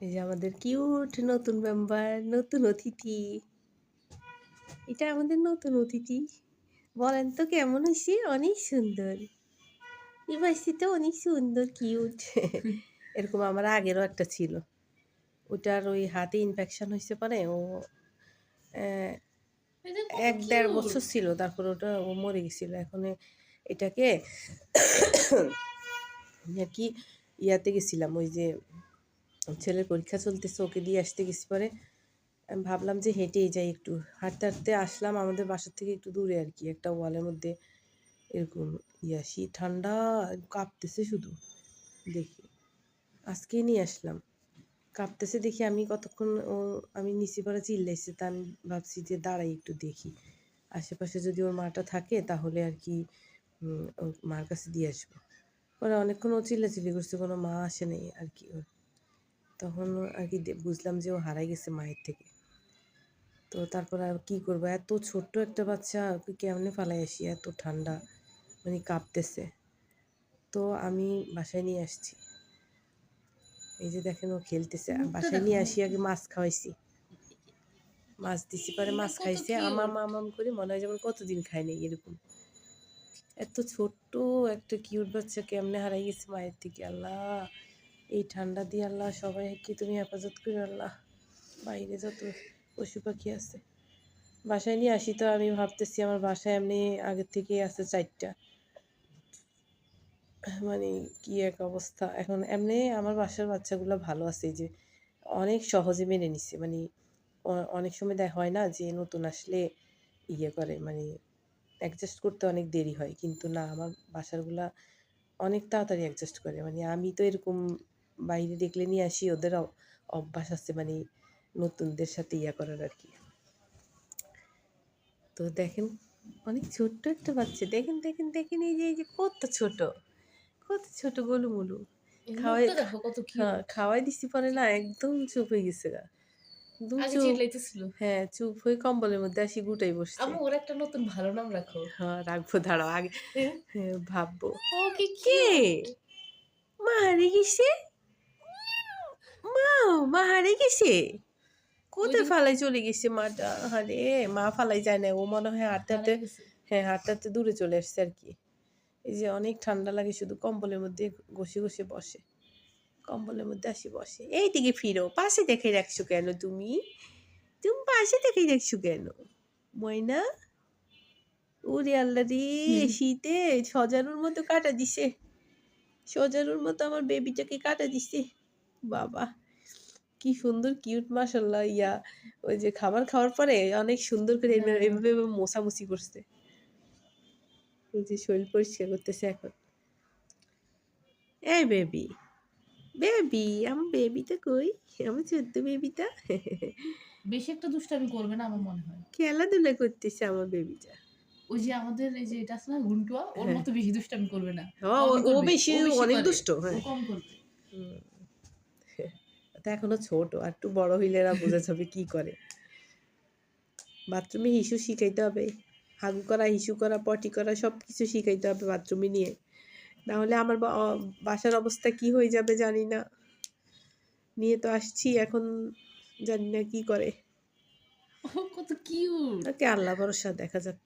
এই যে আমাদের কিউট নতুন মেম্বার, নতুন অতিথি। এটা আমাদের নতুন অতিথি। বলেন তো কেমন হইছে? অনেক সুন্দর। এই পাশে অনেক সুন্দর কিউট। এরকম আমার আগেরও একটা ছিল। ওটার ওই হাতে ইনফেকশন হইছে পরে ও অ্যা এটা কত ১-১.৫ কিউট! বছর ছিল। তারপরে ওটা ও মরে গেছিল। এখন এটাকে আরকি ইয়াতে গেছিলাম ওই যে ছেলের পরীক্ষা চলতেছে ওকে দিয়ে আসতে গেছি পরে আমি ভাবলাম যে হেঁটেই যাই একটু। হাঁটতে, হাঁটতে আসলাম আমাদের বাসা থেকে একটু দূরে আরকি একটা ওয়ালের মধ্যে এরকম ঠান্ডা কাঁপতেছে শুধু দেখি। আজকেই নিয়ে আসলাম। কাঁপতেছে দেখি আমি কতক্ষণ আমি নিচে পড়ে চিল্লাইছে তা আমি ভাবছি যে দাঁড়াই একটু দেখি। আশেপাশে যদি ওর মাটা থাকে তাহলে আরকি ওর মার কাছে দিয়ে আসবো। পরে অনেকক্ষণ ও চিল্লাচিল্লি করছে কোনো মা আসে নাই আরকি ওর। তখন আরকি বুঝলাম যে ও হারাই গেছে মায়ের থেকে। তো তারপর আর কি করবো? এত ছোট্ট একটা বাচ্চা ওকে কেমনে ফালায় আসি? এত ঠান্ডা মানে কাঁপতেছে। তো আমি বাসায় নিয়ে আসছি। এই যে দেখেন ও খেলতেছে। মুখটা বাসায় দেখো, নিয়ে আসি মুখটা। আগে মাছ খাওয়াইছি। মাছ দিছি পরে এটা মাছ কত খাইছে। কিউট! আমাম করে মনে হয় যেমন কতদিন খায় নাই এরকম। এত ছোট্ট একটা কিউট বাচ্চা কেমনে হারাই গেছে মায়ের থেকে আল্লাহ! এই ঠান্ডা দিয়ে আল্লাহ সবাইকে তুমি হেফাজত কইরো আল্লাহ। বাইরে যত পশু পাখি আছে। বাসায় নিয়ে আসি তো আমি ভাবতেছি আমার বাসায় এমনি আগের থেকেই আছে ৪ টা। মানে কি এক অবস্থা। এখন এমনি আমার বাসার বাচ্চাগুলা ভালো আছে এই যে অনেক সহজে মেনে নিছে। মানে অনেক সময় হয় না যে নতুন আসলে করে মানে অ্যাডজাস্ট করতে অনেক দেরি হয়। কিন্তু না আমার বাসারগুলা অনেক তাড়াতাড়ি অ্যাডজাস্ট করে। মানে আমি তো এরকম বাইরে দেখলে নিয়ে আসি ওদের অভ্যাস আছে মানে নতুনদের সাথে করার আরকি। তো দেখেন অনেক ছোট্ট একটা বাচ্চা। দেখেন এই যে কত ছোট। কত ছোট গোলুমোলু। এই খাওয়াই মুখটা দেখো কত হ্যাঁ, কিউট! খাওয়াই দিছি পরে না একদম চুপ হয়ে গেছে গা। একদম আগে চুপ। চিল্লাইতেছিল। হ্যাঁ, চুপ হয়ে কম্বলের মধ্যে আসি গুটাই বসছে। আম্মু ওর একটা নতুন ভালো নাম রাখো। হ্যাঁ, রাখবো দাঁড়াও আগে হ্যাঁ, ভাববো। ও কি কে? কিউট! মা হারিয়ে গেছে? মা হারিয়ে গেছে? ওই কোথায় যে ফালাই চলে গেছে মাটা? আহারে মা ফালাই যায় না। ও মনে হয় হাঁটতে, হাঁটতে হারাই গেছে। হ্যাঁ, হাঁটতে, হাঁটতে দূরে চলে আসছে আরকি। এই যে অনেক ঠান্ডা লাগে শুধু কম্বলের মধ্যে ঘষে বসে। কম্বলের মধ্যে আসি বসে। এইদিকে ফিরো। পাশে দেখে রাখছো কেন তুমি? তুমি পাশে দেখে রাখছো কেন? ময়না? ওরে আল্লাহরে! শীতে সজারুর মতো কাটা দিছে। সজারুর মতো আমার বেবিটাকে কাটা দিছে। বাবা! কি সুন্দর কিউট মাশাআল্লাহ ওই যে খাবার খাওয়ার পরে অনেক সুন্দর করে হ্যাঁ। এভাবে মোছামুছি করছে। এই যে শরীর পরিষ্কার করতেছে এখন। এই বেবি, আমার বেবিটা কই? আমার ছোট্ট বেবিটা? বেশি একটা দুষ্টামি করবে না আমার মনে হয়। খেলাধুলা করতেছে আমার বেবিটা। ওই যে আমাদের এই যে এটা আছে না ঘুন্টুয়া, ওর হ্যাঁ। মতো বেশি দুষ্টামি করবে না। ও কমই ও করবে। বেশি ও বেশি অনেক করে। দুষ্ট। ও হ্যাঁ। কম করবে। হুম। তো এখনো ছোট। আর একটু বড় হইলে এরা বোঝা যাবে কি করে। বাথরুমে হিসু শিখাইতে হবে। হাগু করা, হিসু করা, পটি করা সবকিছু শিখাইতে হবে বাথরুমে নিয়ে। নাহলে আমার বাসার অবস্থা কি হয়ে যাবে জানি না। নিয়ে তো আসছি এখন জানি না কি করে। ও কত কিউট! ওকে আল্লাহ ভরসা দেখা যাক।